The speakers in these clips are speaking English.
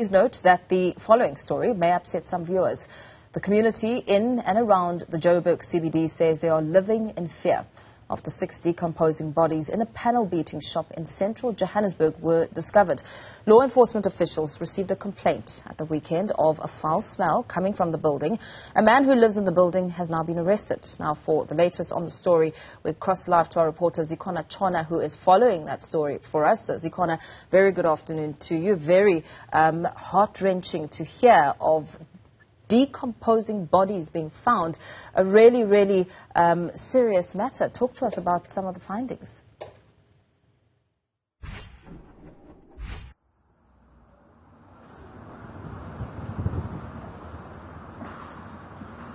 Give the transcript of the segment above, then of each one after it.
Please note that the following story may upset some viewers. The community in and around the Joburg CBD says they are living in fear after 6 decomposing bodies in a panel-beating shop in central Johannesburg were discovered. Law enforcement officials received a complaint at the weekend of a foul smell coming from the building. A man who lives in the building has now been arrested. Now, for the latest on the story, we cross live to our reporter Zikhona Tshona, who is following that story for us. Zikhona, very good afternoon to you. Very heart-wrenching to hear of decomposing bodies being found, a really serious matter. Talk to us about some of the findings.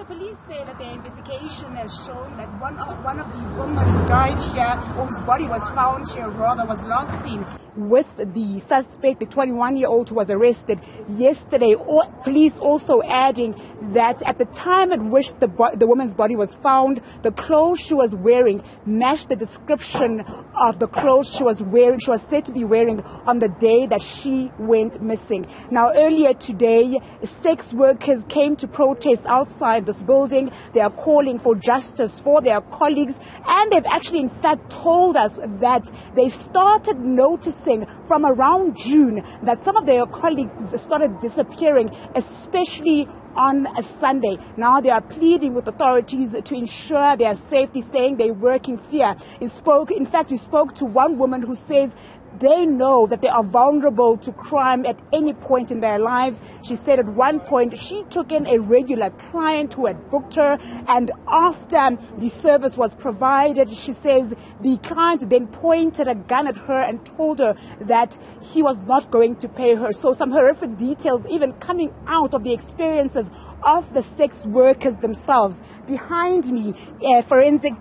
Police say that their investigation has shown that one of the women who died here, or whose body was found here, rather, was last seen with the suspect, the 21-year-old who was arrested yesterday. Police also adding that at the time at which the woman's body was found, the clothes she was wearing matched the description of the clothes she was said to be wearing on the day that she went missing. Now, earlier today, sex workers came to protest outside this building. They are calling for justice for their colleagues, and they've actually in fact told us that they started noticing from around June that some of their colleagues started disappearing, especially on a Sunday. Now they are pleading with authorities to ensure their safety, saying they work in fear. In fact, we spoke to one woman who says they know that they are vulnerable to crime at any point in their lives. She said at one point she took in a regular client who had booked her, and after the service was provided, she says the client then pointed a gun at her and told her that he was not going to pay her. So some horrific details even coming out of the experiences of the sex workers themselves. Behind me, forensic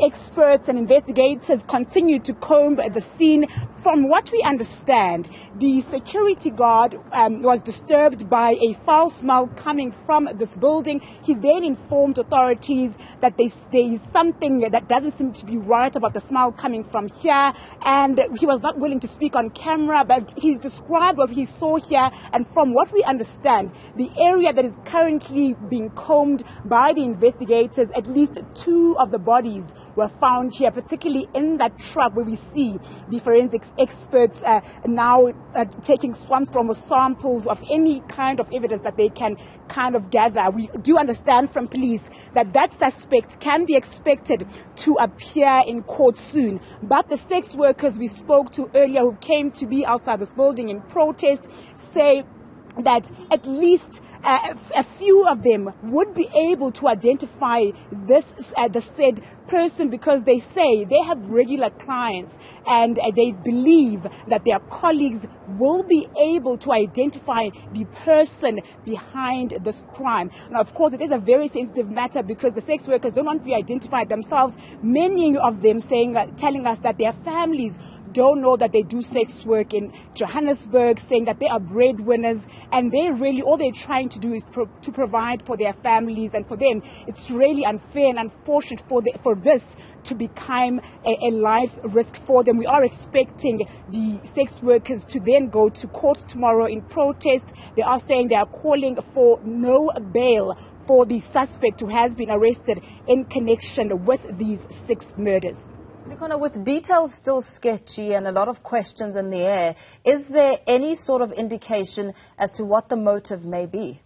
experts and investigators continue to comb the scene. From what we understand, the security guard was disturbed by a foul smell coming from this building. He then informed authorities that there is something that doesn't seem to be right about the smell coming from here, and he was not willing to speak on camera, but he's described what he saw here. And from what we understand, the area that is currently being combed by the investigators, at least 2 of the bodies were found here, particularly in that truck where we see the forensics experts now taking some samples of any kind of evidence that they can kind of gather. We do understand from police that that suspect can be expected to appear in court soon. But the sex workers we spoke to earlier who came to be outside this building in protest say that at least a few of them would be able to identify the said person, because they say they have regular clients and they believe that their colleagues will be able to identify the person behind this crime. Now, of course, it is a very sensitive matter because the sex workers don't want to be identified themselves. Many of them telling us that their families don't know that they do sex work in Johannesburg, saying that they are breadwinners, and all they're trying to do is to provide for their families, and for them it's really unfair and unfortunate for this to become a life risk for them. We are expecting the sex workers to then go to court tomorrow in protest. They are saying they are calling for no bail for the suspect who has been arrested in connection with these 6 murders. Zikhona, with details still sketchy and a lot of questions in the air, is there any sort of indication as to what the motive may be?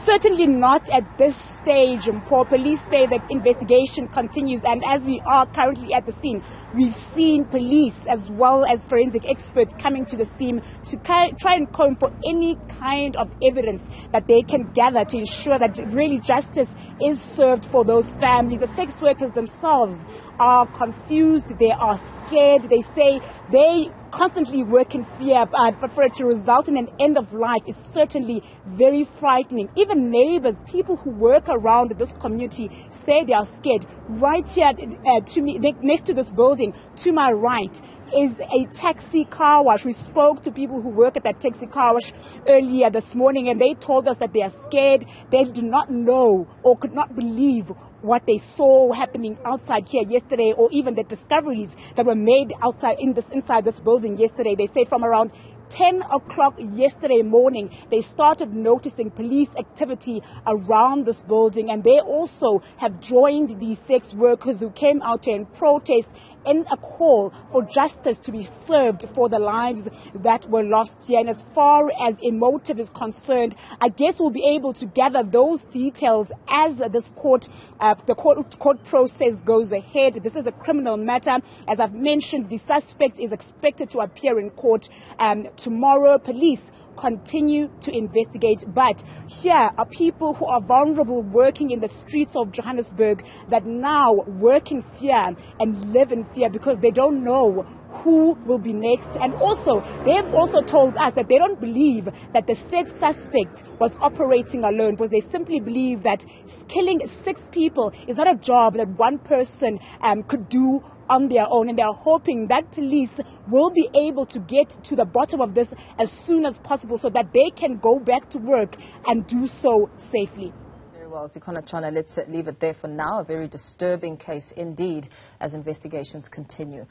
Certainly not at this stage, Mpho. Police say that investigation continues, and as we are currently at the scene, we've seen police as well as forensic experts coming to the scene to try and comb for any kind of evidence that they can gather to ensure that really justice is served for those families. The sex workers themselves are confused, they are scared, they say they constantly work in fear, but for it to result in an end of life is certainly very frightening. Even neighbors, people who work around this community, say they are scared. Right here to me, next to this building, to my right, is a taxi car wash. We spoke to people who work at that taxi car wash earlier this morning, and they told us that they are scared. They do not know or could not believe what they saw happening outside here yesterday, or even the discoveries that were made inside this building yesterday. They say from around 10 o'clock yesterday morning, they started noticing police activity around this building, and they also have joined the sex workers who came out here in protest in a call for justice to be served for the lives that were lost here. And as far as a motive is concerned, I guess we'll be able to gather those details as this court process goes ahead. This is a criminal matter. As I've mentioned, the suspect is expected to appear in court tomorrow. Police continue to investigate, but here are people who are vulnerable, working in the streets of Johannesburg, that now work in fear and live in fear because they don't know who will be next. And also, they've also told us that they don't believe that the said suspect was operating alone, because they simply believe that killing 6 people is not a job that one person could do on their own, and they are hoping that police will be able to get to the bottom of this as soon as possible so that they can go back to work and do so safely. Very well, Zikhona, Tshona, let's leave it there for now. A very disturbing case indeed as investigations continue.